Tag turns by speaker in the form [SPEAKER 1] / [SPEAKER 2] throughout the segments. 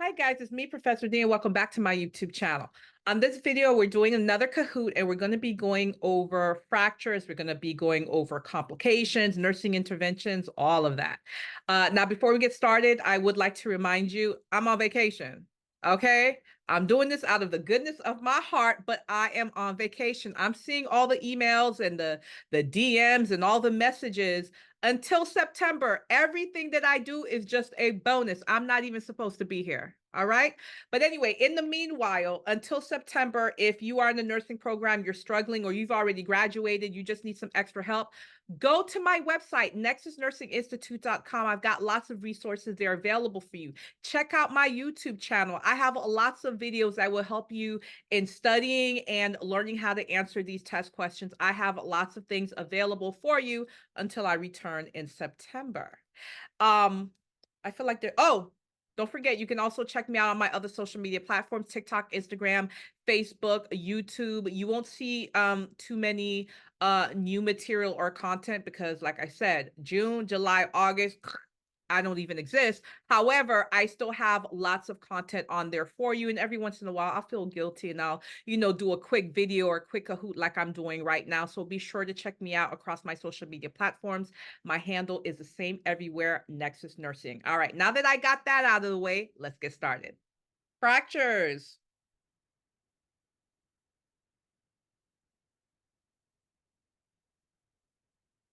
[SPEAKER 1] Hi guys, it's me, Professor D, and welcome back to my YouTube channel. On this video, we're doing another Kahoot, and we're going to be going over fractures. We're going to be going over complications, nursing interventions, all of that. Now, before we get started, I would like to remind you, I'm on vacation, okay? I'm doing this out of the goodness of my heart, but I am on vacation. I'm seeing all the emails and the DMs and all the messages until September. Everything that I do is just a bonus. I'm not even supposed to be here. All right. But anyway, in the meanwhile, until September, if you are in the nursing program, you're struggling, or you've already graduated, you just need some extra help, go to my website, nexusnursinginstitute.com. I've got lots of resources there available for you. Check out my YouTube channel. I have lots of videos that will help you in studying and learning how to answer these test questions. I have lots of things available for you until I return in September. I feel like don't forget, you can also check me out on my other social media platforms: TikTok, Instagram, Facebook, YouTube. You won't see too many new material or content because, like I said, June, July, August, I don't even exist. However, I still have lots of content on there for you. And every once in a while, I'll feel guilty and I'll, do a quick video or a quick Kahoot like I'm doing right now. So be sure to check me out across my social media platforms. My handle is the same everywhere, Nexus Nursing. All right, now that I got that out of the way, let's get started. Fractures.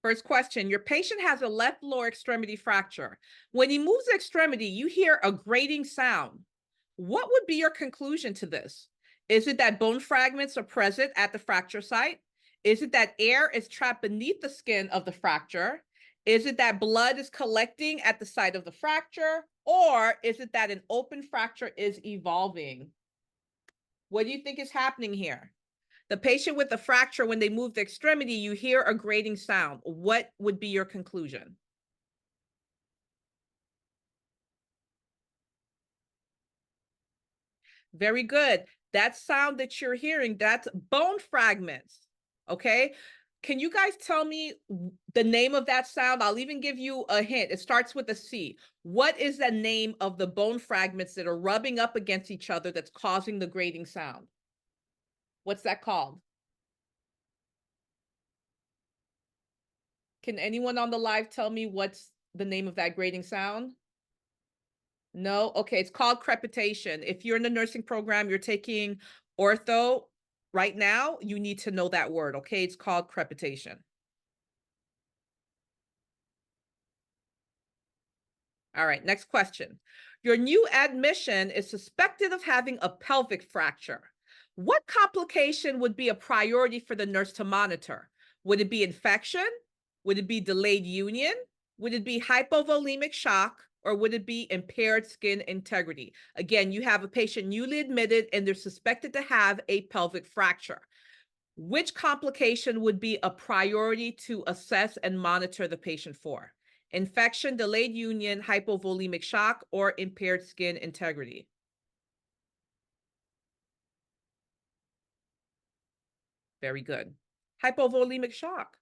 [SPEAKER 1] First question, your patient has a left lower extremity fracture. When he moves the extremity, you hear a grating sound. What would be your conclusion to this? Is it that bone fragments are present at the fracture site? Is it that air is trapped beneath the skin of the fracture? Is it that blood is collecting at the site of the fracture? Or is it that an open fracture is evolving? What do you think is happening here? The patient with the fracture, when they move the extremity, you hear a grating sound. What would be your conclusion? Very good. That sound that you're hearing, that's bone fragments. Okay. Can you guys tell me the name of that sound? I'll even give you a hint. It starts with a C. What is the name of the bone fragments that are rubbing up against each other that's causing the grating sound? What's that called? Can anyone on the live tell me what's the name of that grating sound? No? Okay, it's called crepitation. If you're in the nursing program, you're taking ortho right now, you need to know that word, okay? It's called crepitation. All right, next question. Your new admission is suspected of having a pelvic fracture. What complication would be a priority for the nurse to monitor? Would it be infection? Would it be delayed union? Would it be hypovolemic shock? Or would it be impaired skin integrity? Again, you have a patient newly admitted and they're suspected to have a pelvic fracture. Which complication would be a priority to assess and monitor the patient for? Infection, delayed union, hypovolemic shock, or impaired skin integrity? Very good. Hypovolemic shock.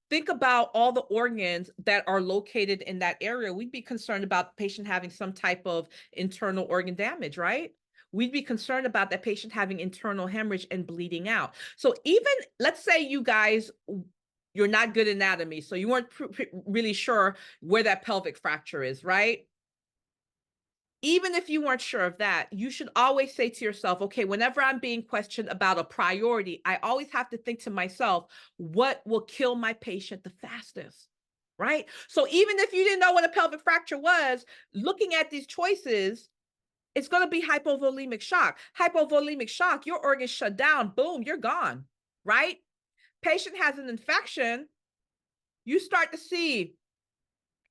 [SPEAKER 1] Think about all the organs that are located in that area. We'd be concerned about the patient having some type of internal organ damage, right? We'd be concerned about that patient having internal hemorrhage and bleeding out. So even, let's say you guys, you're not good anatomy, so you weren't really sure where that pelvic fracture is, right? Even if you weren't sure of that, you should always say to yourself, okay, whenever I'm being questioned about a priority, I always have to think to myself, what will kill my patient the fastest, right? So even if you didn't know what a pelvic fracture was, looking at these choices, it's going to be hypovolemic shock. Hypovolemic shock, your organs shut down, boom, you're gone, right? Patient has an infection, you start to see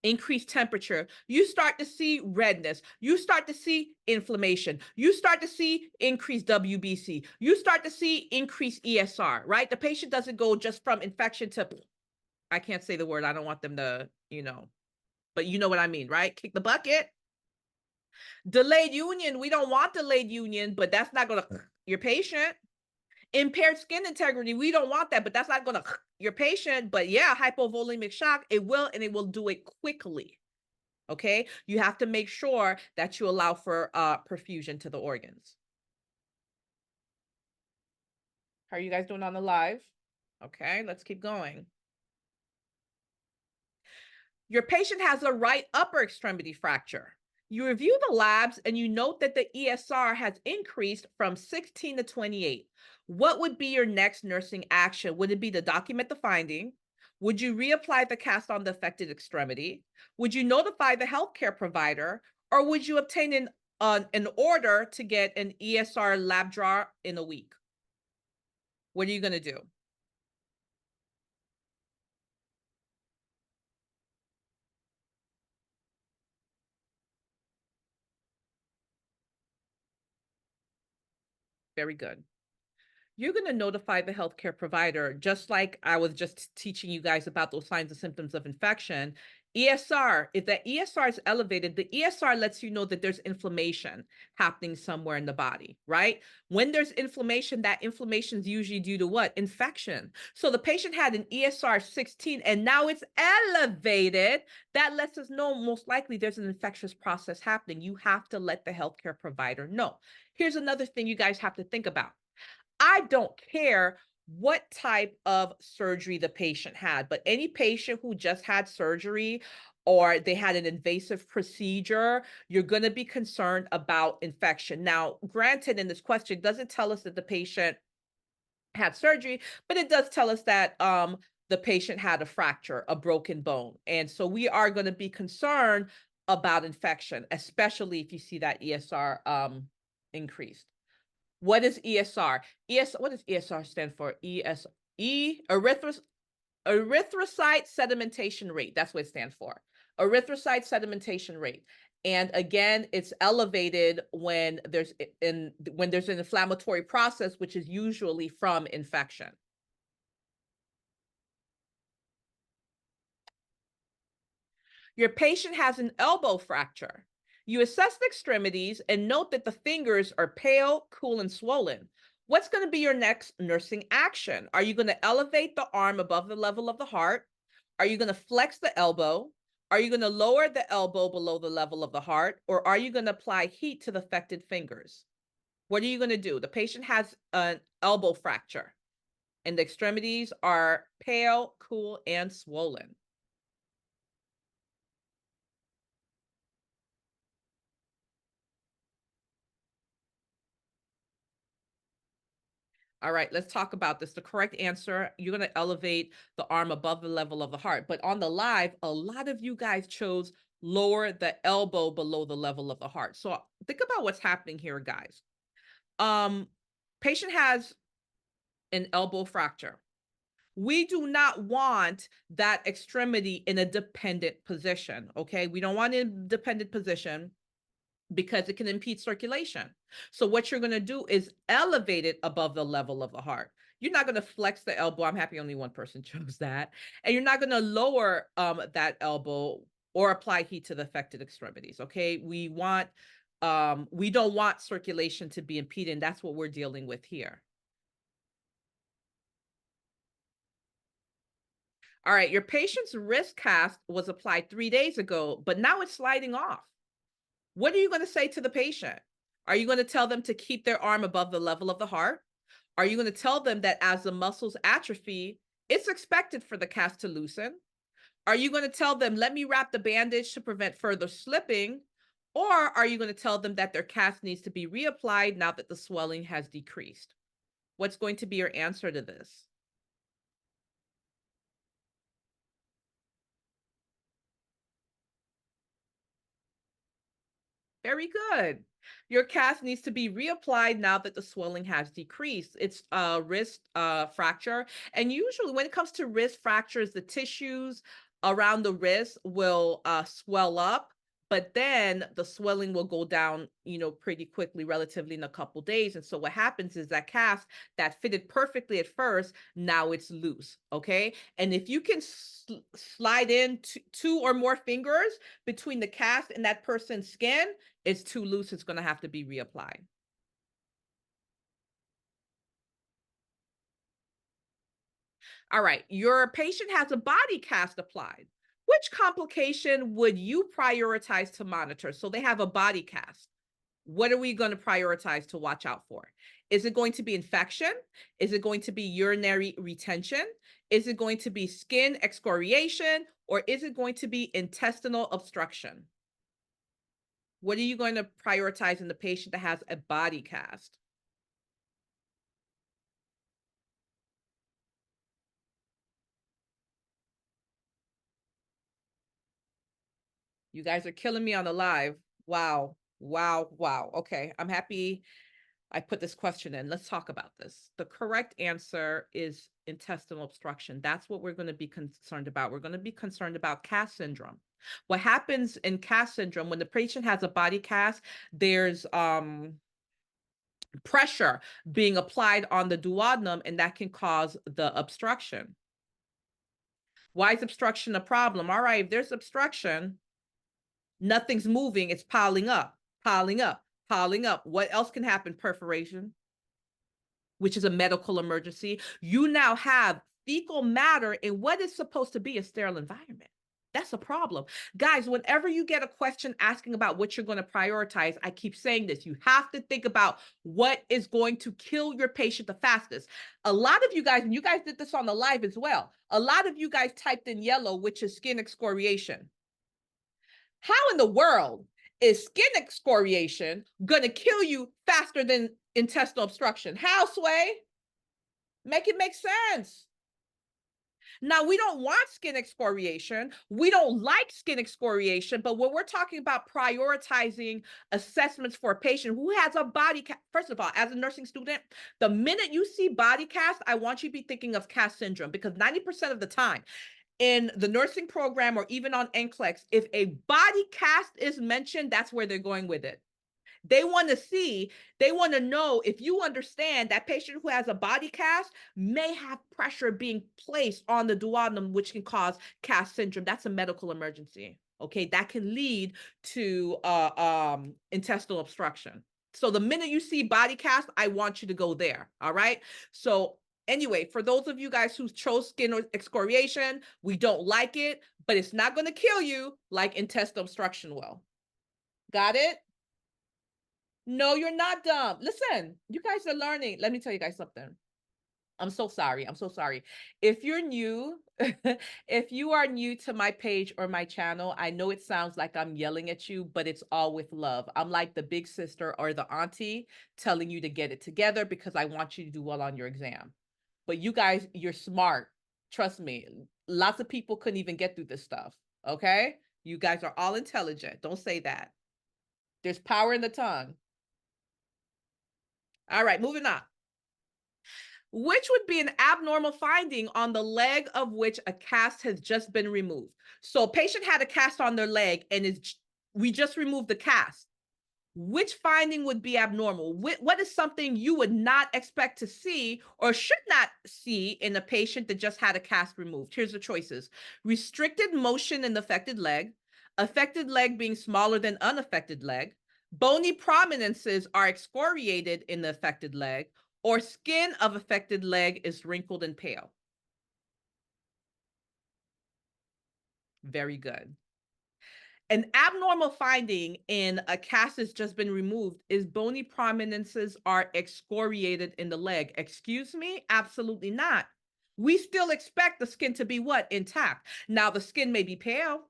[SPEAKER 1] increased temperature, you start to see redness, you start to see inflammation, you start to see increased WBC, you start to see increased ESR, right? The patient doesn't go just from infection to, I can't say the word, I don't want them to, but you know what I mean, right? Kick the bucket. Delayed union, we don't want delayed union, but that's not going to your patient. Impaired skin integrity, we don't want that, but that's not going to your patient. But yeah, hypovolemic shock, it will, and it will do it quickly. Okay, you have to make sure that you allow for perfusion to the organs. How are you guys doing on the live? Okay, let's keep going. Your patient has a right upper extremity fracture. You review the labs and you note that the ESR has increased from 16 to 28. What would be your next nursing action? Would it be to document the finding? Would you reapply the cast on the affected extremity? Would you notify the healthcare provider? Or would you obtain an order to get an ESR lab draw in a week? What are you going to do? Very good. You're going to notify the healthcare provider, just like I was just teaching you guys about those signs and symptoms of infection. ESR, if that ESR is elevated, the ESR lets you know that there's inflammation happening somewhere in the body, right? When there's inflammation, that inflammation is usually due to what? Infection. So the patient had an ESR 16 and now it's elevated. That lets us know most likely there's an infectious process happening. You have to let the healthcare provider know. Here's another thing you guys have to think about. I don't care what type of surgery the patient had, but any patient who just had surgery or they had an invasive procedure, you're going to be concerned about infection. Now, granted, in this question, it doesn't tell us that the patient had surgery, but it does tell us that the patient had a fracture, a broken bone. And so we are going to be concerned about infection, especially if you see that ESR increased. What is ESR? What does ESR stand for? Erythrocyte sedimentation rate. That's what it stands for. Erythrocyte sedimentation rate. And again, it's elevated when there's an inflammatory process, which is usually from infection. Your patient has an elbow fracture. You assess the extremities and note that the fingers are pale, cool, and swollen. What's going to be your next nursing action? Are you going to elevate the arm above the level of the heart? Are you going to flex the elbow? Are you going to lower the elbow below the level of the heart? Or are you going to apply heat to the affected fingers? What are you going to do? The patient has an elbow fracture and the extremities are pale, cool, and swollen. All right, let's talk about this. The correct answer, you're going to elevate the arm above the level of the heart. But on the live, a lot of you guys chose lower the elbow below the level of the heart. So think about what's happening here, guys. Um, Patient has an elbow fracture. We do not want that extremity in a dependent position, okay? We don't want it in a dependent position because it can impede circulation. So what you're going to do is elevate it above the level of the heart. You're not going to flex the elbow. I'm happy only one person chose that. And you're not going to lower that elbow or apply heat to the affected extremities. Okay. We don't want circulation to be impeded. That's what we're dealing with here. All right. Your patient's wrist cast was applied 3 days ago, but now it's sliding off. What are you going to say to the patient? Are you going to tell them to keep their arm above the level of the heart? Are you going to tell them that as the muscles atrophy, it's expected for the cast to loosen? Are you going to tell them, let me wrap the bandage to prevent further slipping? Or are you going to tell them that their cast needs to be reapplied now that the swelling has decreased? What's going to be your answer to this? Very good. Your cast needs to be reapplied now that the swelling has decreased. It's a wrist fracture. And usually when it comes to wrist fractures, the tissues around the wrist will swell up, but then the swelling will go down, pretty quickly, relatively in a couple days. And so what happens is that cast that fitted perfectly at first, now it's loose, okay? And if you can slide in two or more fingers between the cast and that person's skin, it's too loose, it's going to have to be reapplied. All right, your patient has a body cast applied. Which complication would you prioritize to monitor? So they have a body cast. What are we going to prioritize to watch out for? Is it going to be infection? Is it going to be urinary retention? Is it going to be skin excoriation? Or is it going to be intestinal obstruction? What are you going to prioritize in the patient that has a body cast? You guys are killing me on the live. Wow. Wow. Wow. Okay. I'm happy I put this question in. Let's talk about this. The correct answer is intestinal obstruction. That's what we're going to be concerned about. We're going to be concerned about cast syndrome. What happens in cast syndrome when the patient has a body cast, there's pressure being applied on the duodenum, and that can cause the obstruction. Why is obstruction a problem? All right, if there's obstruction, nothing's moving, it's piling up, piling up, piling up. What else can happen? Perforation, which is a medical emergency. You now have fecal matter in what is supposed to be a sterile environment. That's a problem. Guys, whenever you get a question asking about what you're going to prioritize, I keep saying this. You have to think about what is going to kill your patient the fastest. A lot of you guys, and you guys did this on the live as well, a lot of you guys typed in yellow, which is skin excoriation. How in the world is skin excoriation going to kill you faster than intestinal obstruction? How, Sway? Make it make sense. Now, we don't want skin excoriation. We don't like skin excoriation, but when we're talking about prioritizing assessments for a patient who has a body cast, first of all, as a nursing student, the minute you see body cast, I want you to be thinking of cast syndrome, because 90% of the time in the nursing program or even on NCLEX, if a body cast is mentioned, that's where they're going with it. They want to see, they want to know if you understand that patient who has a body cast may have pressure being placed on the duodenum, which can cause cast syndrome. That's a medical emergency. Okay, that can lead to intestinal obstruction. So the minute you see body cast, I want you to go there. All right. So anyway, for those of you guys who chose skin excoriation, we don't like it, but it's not going to kill you like intestinal obstruction will. Got it? No, you're not dumb. Listen, you guys are learning. Let me tell you guys something. I'm so sorry. I'm so sorry. If you're new, if you are new to my page or my channel, I know it sounds like I'm yelling at you, but it's all with love. I'm like the big sister or the auntie telling you to get it together because I want you to do well on your exam. But you guys, you're smart. Trust me. Lots of people couldn't even get through this stuff. Okay? You guys are all intelligent. Don't say that. There's power in the tongue. All right, moving on. Which would be an abnormal finding on the leg of which a cast has just been removed? So a patient had a cast on their leg and we just removed the cast. Which finding would be abnormal? What is something you would not expect to see or should not see in a patient that just had a cast removed? Here's the choices. Restricted motion in the affected leg being smaller than unaffected leg, bony prominences are excoriated in the affected leg, or skin of affected leg is wrinkled and pale. Very good. An abnormal finding in a cast that's just been removed is bony prominences are excoriated in the leg. Excuse me? Absolutely not. We still expect the skin to be what? Intact. Now, the skin may be pale,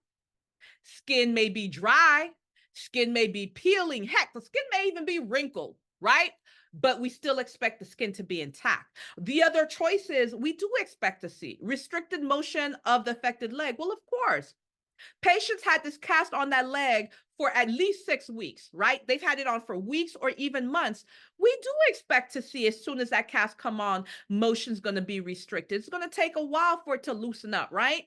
[SPEAKER 1] skin may be dry, skin may be peeling. Heck, the skin may even be wrinkled, right? But we still expect the skin to be intact. The other choices we do expect to see restricted motion of the affected leg. Well, of course, patients had this cast on that leg for at least 6 weeks, right? They've had it on for weeks or even months. We do expect to see as soon as that cast come on, motion's going to be restricted. It's going to take a while for it to loosen up, right?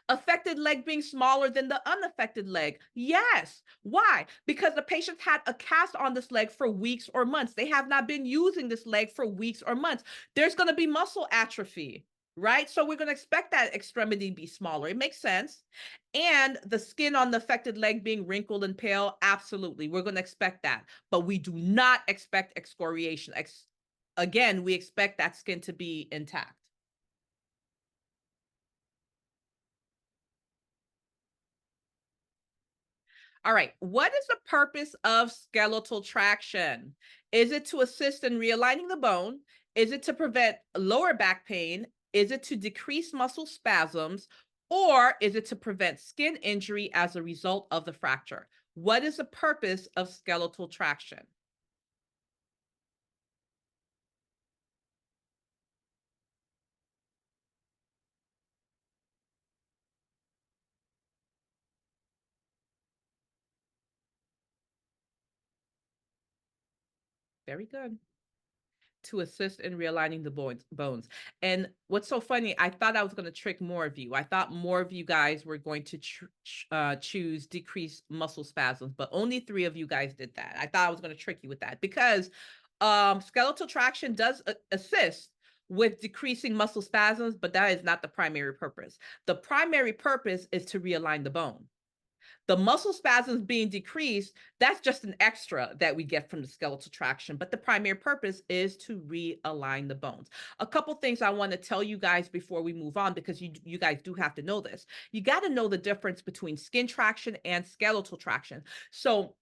[SPEAKER 1] Affected leg being smaller than the unaffected leg. Yes. Why? Because the patient had a cast on this leg for weeks or months. They have not been using this leg for weeks or months. There's going to be muscle atrophy, right? So we're going to expect that extremity to be smaller. It makes sense. And the skin on the affected leg being wrinkled and pale, absolutely. We're going to expect that. But we do not expect excoriation. Again, we expect that skin to be intact. All right. What is the purpose of skeletal traction? Is it to assist in realigning the bone? Is it to prevent lower back pain? Is it to decrease muscle spasms? Or is it to prevent skin injury as a result of the fracture? What is the purpose of skeletal traction? Very good. To assist in realigning the bones. And what's so funny, I thought I was going to trick more of you. I thought more of you guys were going to choose decrease muscle spasms, but only 3 of you guys did that. I thought I was going to trick you with that because skeletal traction does assist with decreasing muscle spasms, but that is not the primary purpose. The primary purpose is to realign the bone. The muscle spasms being decreased, that's just an extra that we get from the skeletal traction, but the primary purpose is to realign the bones. A couple things I want to tell you guys before we move on, because you guys do have to know this. You got to know the difference between skin traction and skeletal traction. So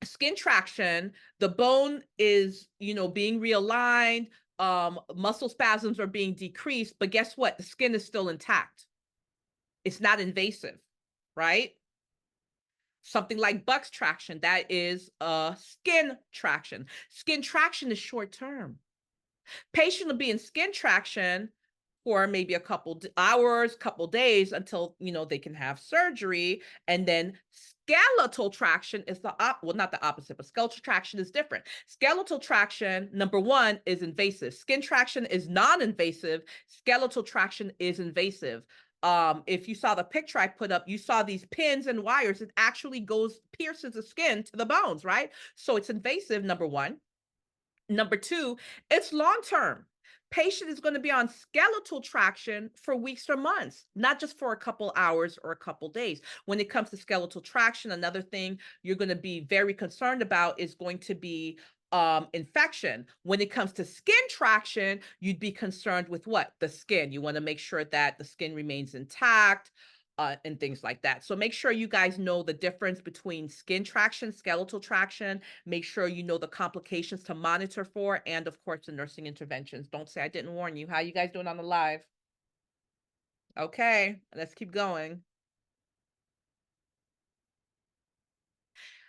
[SPEAKER 1] skin traction, the bone is, being realigned, muscle spasms are being decreased, but guess what? The skin is still intact. It's not invasive, right? Something like bucks traction, that is skin traction. Skin traction is short term. Patient will be in skin traction for maybe a couple hours, couple days until they can have surgery, and then skeletal traction is well, not the opposite, but skeletal traction is different. Skeletal traction, number one, is invasive. Skin traction is non-invasive. Skeletal traction is invasive. If you saw the picture I put up, you saw these pins and wires. It actually pierces the skin to the bones, right? So it's invasive, number one. Number two, it's long term. Patient is going to be on skeletal traction for weeks or months, not just for a couple hours or a couple days. When it comes to skeletal traction, another thing you're going to be very concerned about is going to be infection. When it comes to skin traction, you'd be concerned with what? The skin. You want to make sure that the skin remains intact. And things like that. So make sure you guys know the difference between skin traction, skeletal traction. Make sure you know the complications to monitor for, and of course, the nursing interventions. Don't say I didn't warn you. How you guys doing on the live? Okay, let's keep going.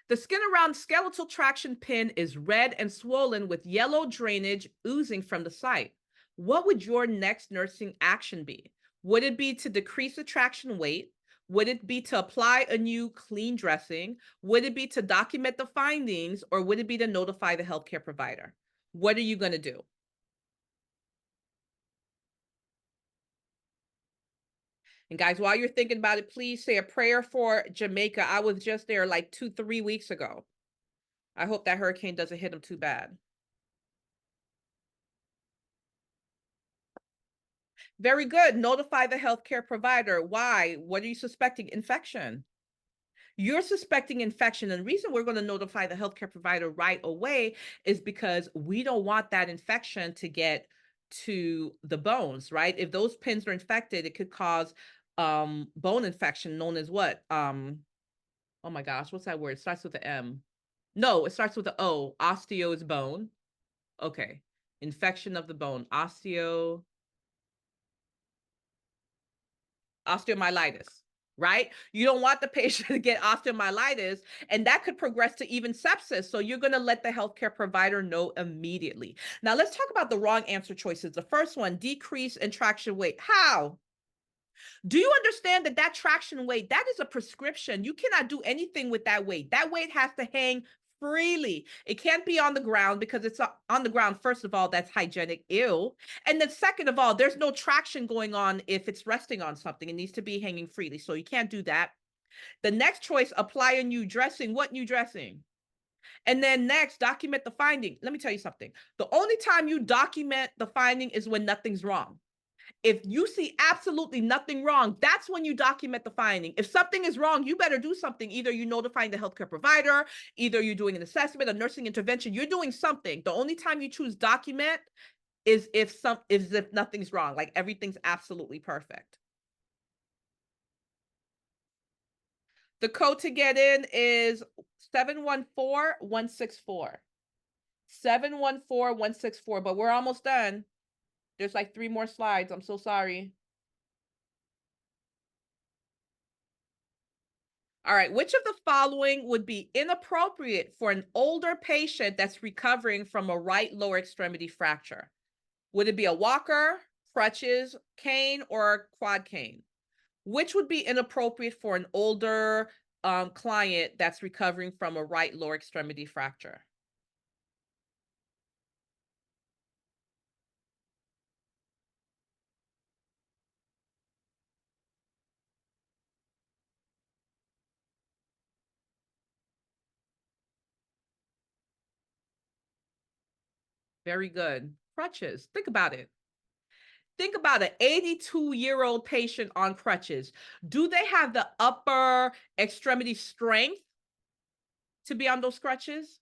[SPEAKER 1] The skin around skeletal traction pin is red and swollen with yellow drainage oozing from the site. What would your next nursing action be? Would it be to decrease the traction weight? Would it be to apply a new clean dressing? Would it be to document the findings? Or would it be to notify the healthcare provider? What are you going to do? And guys, while you're thinking about it, please say a prayer for Jamaica. I was just there like 2-3 weeks ago. I hope that hurricane doesn't hit them too bad. Very good. Notify the healthcare provider. Why? What are you suspecting? Infection. You're suspecting infection. And the reason we're going to notify the healthcare provider right away is because we don't want that infection to get to the bones, right? If those pins are infected, it could cause bone infection known as what? Oh my gosh, what's that word? It starts with the M. No, it starts with the O. Osteo is bone. Okay. Infection of the bone. Osteomyelitis, right? You don't want the patient to get osteomyelitis, and that could progress to even sepsis. So you're going to let the healthcare provider know immediately. Now, let's talk about the wrong answer choices. The first one, decrease in traction weight. How? Do you understand that that traction weight, that is a prescription? You cannot do anything with that weight. That weight has to hang freely. It can't be on the ground because it's on the ground. First of all, that's hygienic. Ew. And then second of all, there's no traction going on if it's resting on something. It needs to be hanging freely. So you can't do that. The next choice, apply a new dressing. What new dressing? And then next, document the finding. Let me tell you something. The only time you document the finding is when nothing's wrong. If you see absolutely nothing wrong, that's when you document the finding. If something is wrong, you better do something. Either you're notifying the healthcare provider, either you're doing an assessment, a nursing intervention, you're doing something. The only time you choose document is if nothing's wrong, like everything's absolutely perfect. The code to get in is 714-164. 714-164, but we're almost done. There's like 3 more slides. I'm so sorry. All right, which of the following would be inappropriate for an older patient that's recovering from a right lower extremity fracture? Would it be a walker, crutches, cane, or quad cane? Which would be inappropriate for an older client that's recovering from a right lower extremity fracture? Very good. Crutches. Think about it. Think about an 82-year-old patient on crutches. Do they have the upper extremity strength to be on those crutches?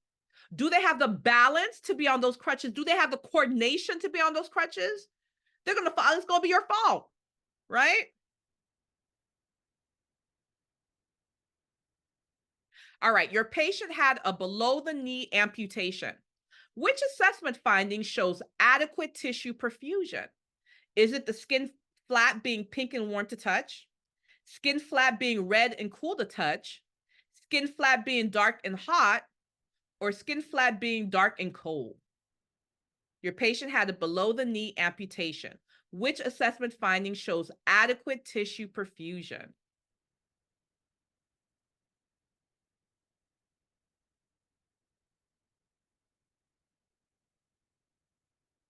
[SPEAKER 1] Do they have the balance to be on those crutches? Do they have the coordination to be on those crutches? They're going to fall. It's going to be your fault, right? All right. Your patient had a below the knee amputation. Which assessment finding shows adequate tissue perfusion? Is it the skin flap being pink and warm to touch? Skin flap being red and cool to touch? Skin flap being dark and hot? Or skin flap being dark and cold? Your patient had a below the knee amputation. Which assessment finding shows adequate tissue perfusion?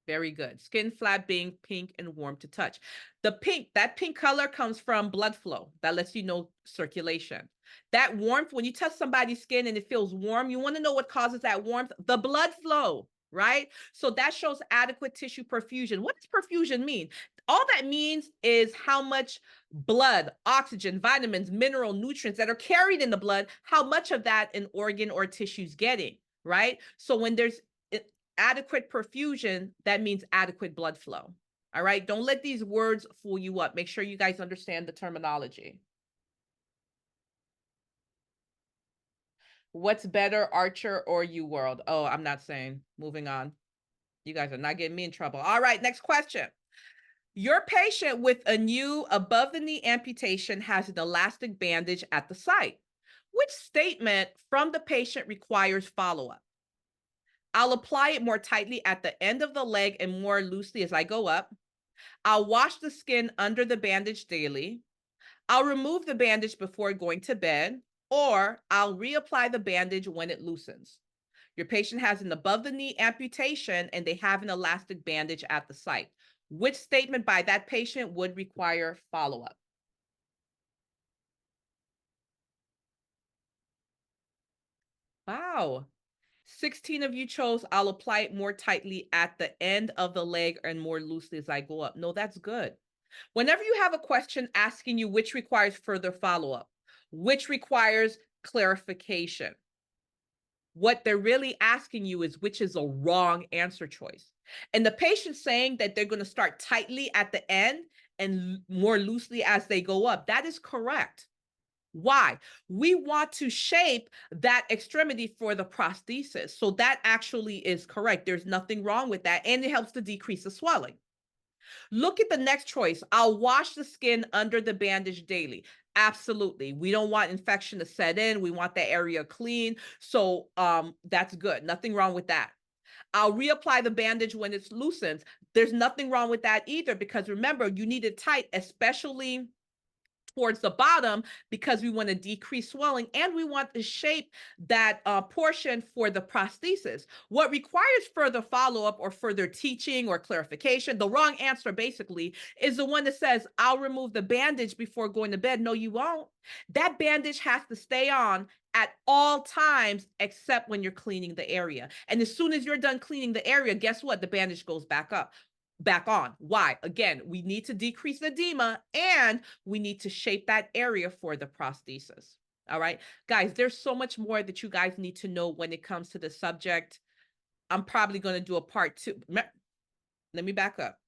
[SPEAKER 1] Very good. Skin flap being pink and warm to touch. That pink color comes from blood flow. That lets you know circulation. That warmth, when you touch somebody's skin and it feels warm, you want to know what causes that warmth? The blood flow, right? So that shows adequate tissue perfusion. What does perfusion mean? All that means is how much blood, oxygen, vitamins, mineral, nutrients that are carried in the blood, how much of that an organ or tissue is getting, right? So when there's adequate perfusion, that means adequate blood flow. All right. Don't let these words fool you up. Make sure you guys understand the terminology. What's better, Archer or UWorld? Oh, I'm not saying. Moving on. You guys are not getting me in trouble. All right. Next question. Your patient with a new above the knee amputation has an elastic bandage at the site. Which statement from the patient requires follow up? I'll apply it more tightly at the end of the leg and more loosely as I go up. I'll wash the skin under the bandage daily. I'll remove the bandage before going to bed, or I'll reapply the bandage when it loosens. Your patient has an above the knee amputation and they have an elastic bandage at the site. Which statement by that patient would require follow up? Wow. 16 of you chose, I'll apply it more tightly at the end of the leg and more loosely as I go up. No, that's good. Whenever you have a question asking you which requires further follow-up, which requires clarification, what they're really asking you is which is a wrong answer choice. And the patient saying that they're going to start tightly at the end and more loosely as they go up, that is correct. Why? We want to shape that extremity for the prosthesis. So that actually is correct. There's nothing wrong with that. And it helps to decrease the swelling. Look at the next choice. I'll wash the skin under the bandage daily. Absolutely. We don't want infection to set in. We want that area clean. So that's good. Nothing wrong with that. I'll reapply the bandage when it's loosened. There's nothing wrong with that either, because remember, you need it tight, especially towards the bottom, because we want to decrease swelling and we want to shape that portion for the prosthesis. What requires further follow-up or further teaching or clarification, the wrong answer basically, is the one that says, I'll remove the bandage before going to bed. No, you won't. That bandage has to stay on at all times except when you're cleaning the area. And as soon as you're done cleaning the area, guess what? The bandage goes back on. Why? Again, we need to decrease edema and we need to shape that area for the prosthesis. All right, guys, there's so much more that you guys need to know when it comes to the subject. I'm probably going to do a part 2. Let me back up.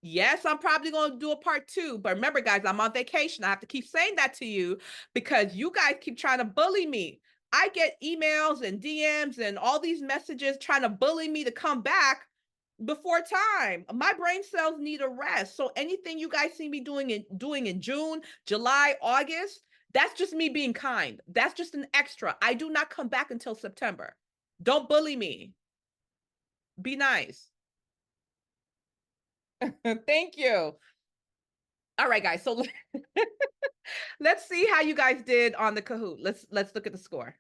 [SPEAKER 1] Yes, I'm probably going to do a part 2, but remember, guys, I'm on vacation. I have to keep saying that to you because you guys keep trying to bully me. I get emails and DMs and all these messages trying to bully me to come back before time. My brain cells need a rest. So anything you guys see me doing in June, July, August, that's just me being kind. That's just an extra. I do not come back until September. Don't bully me. Be nice. Thank you. All right, guys. So let's see how you guys did on the Kahoot. Let's look at the score.